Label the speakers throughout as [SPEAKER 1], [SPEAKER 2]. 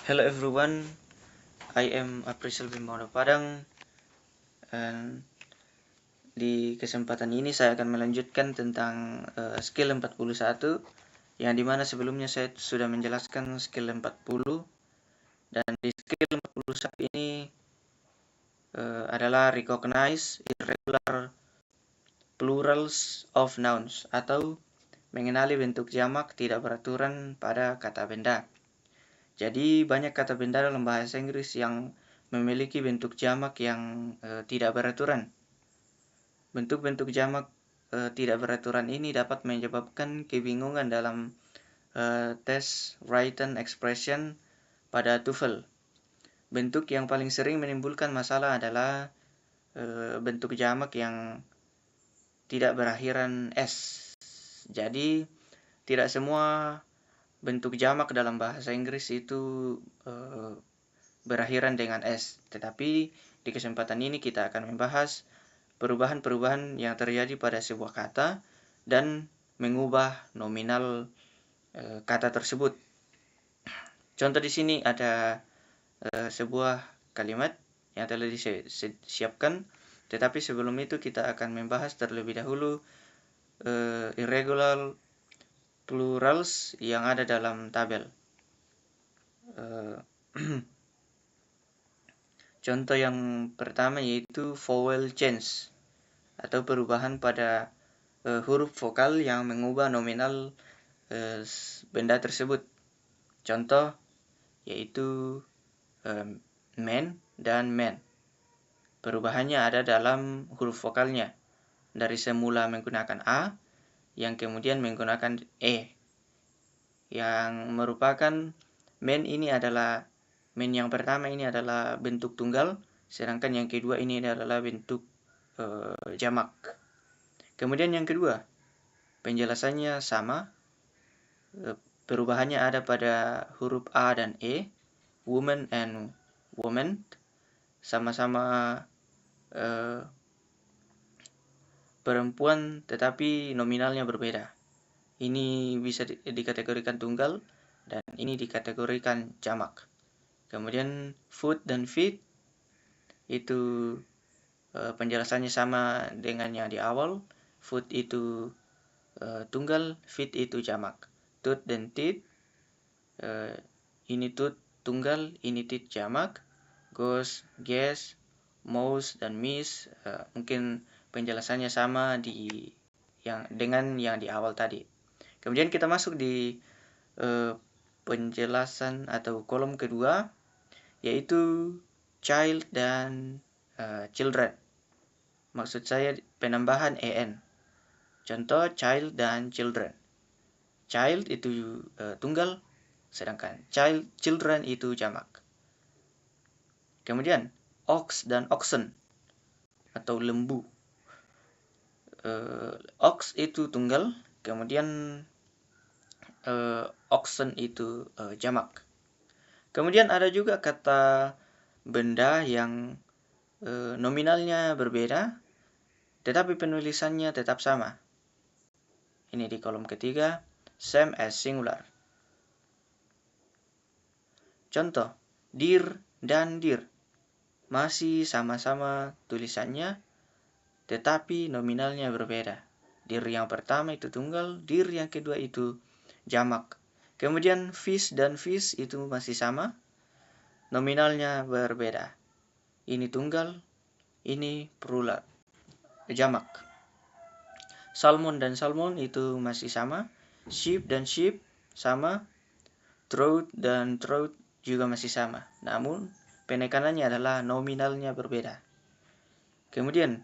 [SPEAKER 1] Hello everyone, I am Aprisel Bimbono Padang, and di kesempatan ini saya akan melanjutkan tentang skill 41, yang dimana sebelumnya saya sudah menjelaskan skill 40, dan di skill 41 ini adalah recognize irregular plurals of nouns, atau mengenali bentuk jamak tidak beraturan pada kata benda. Jadi banyak kata benda dalam bahasa Inggris yang memiliki bentuk jamak yang tidak beraturan. Bentuk-bentuk jamak tidak beraturan ini dapat menyebabkan kebingungan dalam tes written expression pada TOEFL. Bentuk yang paling sering menimbulkan masalah adalah bentuk jamak yang tidak berakhiran S. Jadi tidak semua bentuk jamak dalam bahasa Inggris itu berakhiran dengan S. Tetapi di kesempatan ini kita akan membahas perubahan-perubahan yang terjadi pada sebuah kata dan mengubah nominal kata tersebut. Contoh di sini ada sebuah kalimat yang telah disiapkan, tetapi sebelum itu kita akan membahas terlebih dahulu irregular plurals yang ada dalam tabel. Contoh yang pertama yaitu vowel change, atau perubahan pada huruf vokal yang mengubah nominal benda tersebut. Contoh yaitu man dan man. Perubahannya ada dalam huruf vokalnya, dari semula menggunakan A yang kemudian menggunakan E, yang merupakan man ini adalah man yang pertama ini adalah bentuk tunggal, sedangkan yang kedua ini adalah bentuk jamak. Kemudian yang kedua, penjelasannya sama, perubahannya ada pada huruf A dan E, woman and woman, sama-sama perempuan tetapi nominalnya berbeda. Ini bisa dikategorikan tunggal dan ini dikategorikan jamak. Kemudian food dan feet itu penjelasannya sama dengan yang di awal. Food itu tunggal, feet itu jamak. Tooth dan teeth, ini tooth tunggal, ini teeth jamak. Ghost, guess, mouse dan miss, mungkin penjelasannya sama dengan yang di awal tadi. Kemudian kita masuk di penjelasan atau kolom kedua, yaitu child dan children. Maksud saya penambahan en. Contoh child dan children. Child itu tunggal, sedangkan children itu jamak. Kemudian ox dan oxen atau lembu. Ox itu tunggal, kemudian oxen itu jamak. Kemudian ada juga kata benda yang nominalnya berbeda, tetapi penulisannya tetap sama. Ini di kolom ketiga, same as singular. Contoh, deer dan deer masih sama-sama tulisannya, tetapi nominalnya berbeda. Deer yang pertama itu tunggal, deer yang kedua itu jamak. Kemudian fish dan fish itu masih sama, nominalnya berbeda. Ini tunggal, ini plural, jamak. Salmon dan salmon itu masih sama, sheep dan sheep sama, trout dan trout juga masih sama. Namun penekanannya adalah nominalnya berbeda. Kemudian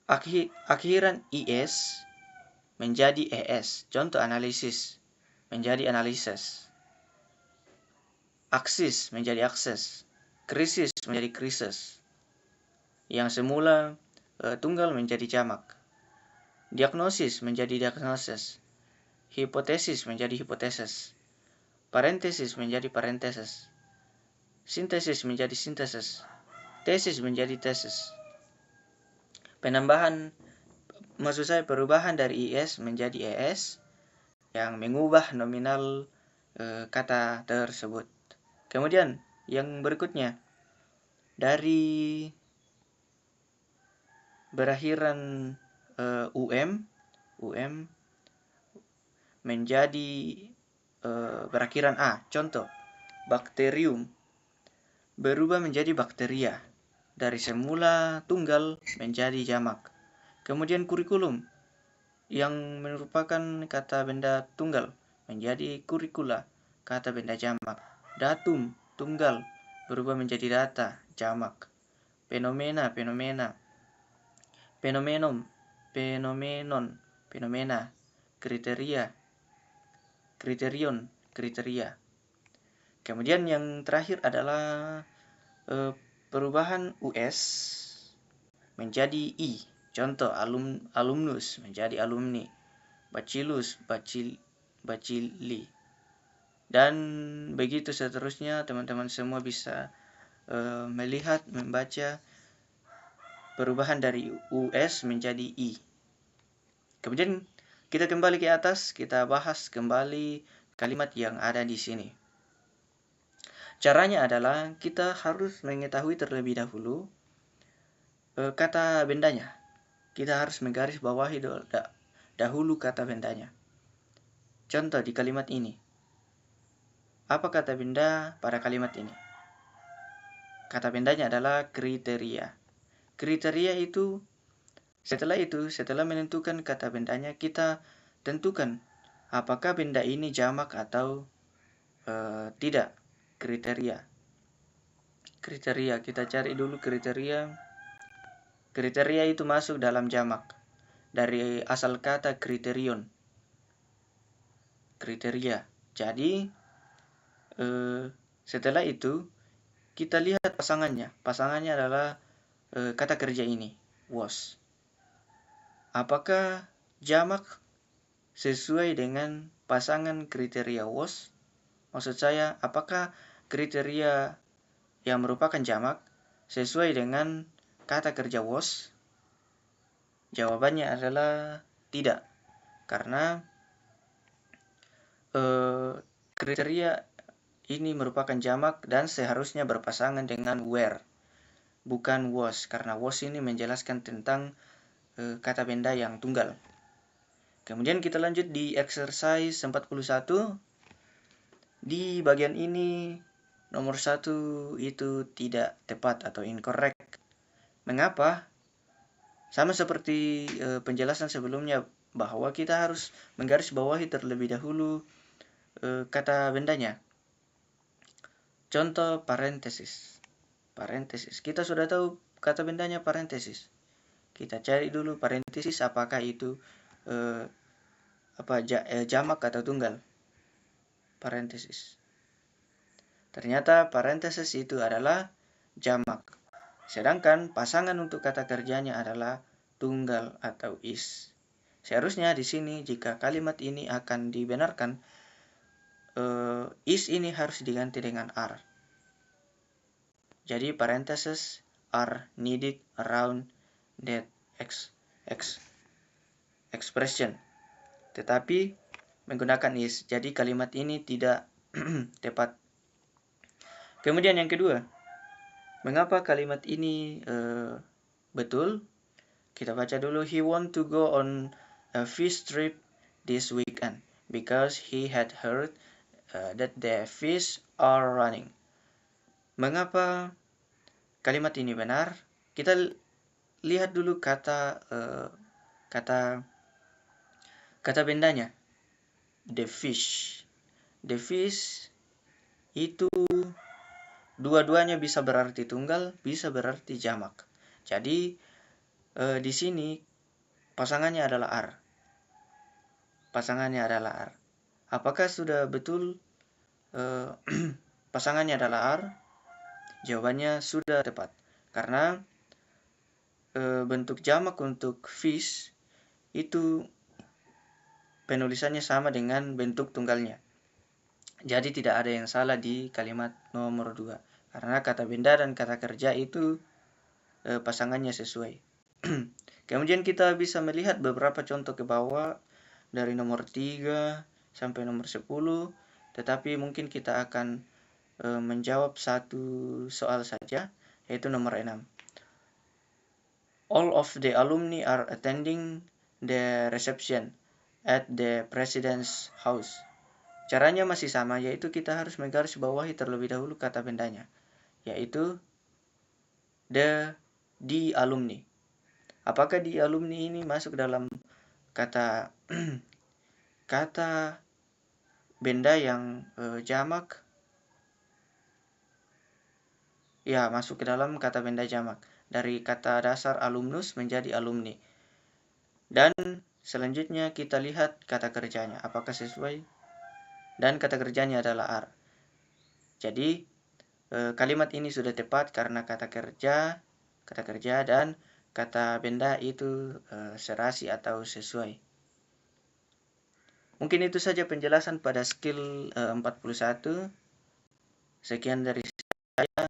[SPEAKER 1] akhiran is menjadi es. Contoh analisis menjadi analysis. Aksis menjadi akses. Krisis menjadi krisis. Yang semula tunggal menjadi jamak. Diagnosis menjadi diagnosis. Hipotesis menjadi hipotesis. Parentesis menjadi parentesis. Sintesis menjadi sintesis. Tesis menjadi tesis. Perubahan dari is menjadi es yang mengubah nominal kata tersebut. Kemudian yang berikutnya, dari berakhiran um menjadi berakhiran a. Contoh, bakterium berubah menjadi bakteria. Dari semula tunggal menjadi jamak. Kemudian kurikulum yang merupakan kata benda tunggal menjadi kurikula, kata benda jamak. Datum tunggal berubah menjadi data, jamak. Fenomena, fenomenon, fenomena. Kriteria, kriterion, kriteria. Kemudian yang terakhir adalah perubahan us menjadi i. Contoh, alumnus menjadi alumni, bacillus, bacilli, dan begitu seterusnya. Teman-teman semua bisa melihat, membaca perubahan dari us menjadi i. Kemudian kita kembali ke atas, kita bahas kembali kalimat yang ada di sini. Caranya adalah kita harus mengetahui terlebih dahulu kata bendanya. Kita harus menggarisbawahi dahulu kata bendanya. Contoh di kalimat ini. Apa kata benda pada kalimat ini? Kata bendanya adalah kriteria. Kriteria itu, setelah menentukan kata bendanya, kita tentukan apakah benda ini jamak atau tidak. Kriteria, kita cari dulu kriteria. Kriteria itu masuk dalam jamak dari asal kata kriterion, kriteria. Jadi setelah itu kita lihat pasangannya. Pasangannya adalah kata kerja ini, was. Apakah jamak sesuai dengan pasangan kriteria was? Maksud saya, apakah kriteria yang merupakan jamak sesuai dengan kata kerja was? Jawabannya adalah tidak. Karena kriteria ini merupakan jamak dan seharusnya berpasangan dengan were, bukan was, karena was ini menjelaskan tentang kata benda yang tunggal. Kemudian kita lanjut di exercise 41. Di bagian ini nomor 1 itu tidak tepat atau incorrect. Mengapa? Sama seperti penjelasan sebelumnya, bahwa kita harus menggarisbawahi terlebih dahulu kata bendanya. Contoh parentesis. Parentesis. Kita sudah tahu kata bendanya parentesis. Kita cari dulu parentesis apakah itu jamak atau tunggal. Parentesis. Ternyata parentesis itu adalah jamak. Sedangkan pasangan untuk kata kerjanya adalah tunggal atau is. Seharusnya di sini jika kalimat ini akan dibenarkan, is ini harus diganti dengan are. Jadi parentheses are needed around that expression. Tetapi menggunakan is. Jadi kalimat ini tidak tepat. Kemudian yang kedua, mengapa kalimat ini betul? Kita baca dulu. He want to go on a fish trip this weekend because he had heard that the fish are running. Mengapa kalimat ini benar? Kita lihat dulu kata bendanya. The fish. The fish itu dua-duanya bisa berarti tunggal, bisa berarti jamak. Jadi di sini pasangannya adalah are. Pasangannya adalah are. Apakah sudah betul pasangannya adalah are? Jawabannya sudah tepat. Karena bentuk jamak untuk fish itu penulisannya sama dengan bentuk tunggalnya. Jadi tidak ada yang salah di kalimat nomor 2. Karena kata benda dan kata kerja itu pasangannya sesuai. Kemudian kita bisa melihat beberapa contoh ke bawah dari nomor 3 sampai nomor 10. tetapi mungkin kita akan menjawab satu soal saja, yaitu nomor 6. All of the alumni are attending the reception at the president's house. Caranya masih sama, yaitu kita harus menggarisbawahi terlebih dahulu kata bendanya, yaitu di alumni. Apakah di alumni ini masuk dalam kata kata benda yang jamak? Ya, masuk ke dalam kata benda jamak. Dari kata dasar alumnus menjadi alumni. Dan selanjutnya kita lihat kata kerjanya. Apakah sesuai? Dan kata kerjanya adalah are. Jadi, kalimat ini sudah tepat karena kata kerja dan kata benda itu serasi atau sesuai. Mungkin itu saja penjelasan pada skill 41. Sekian dari saya.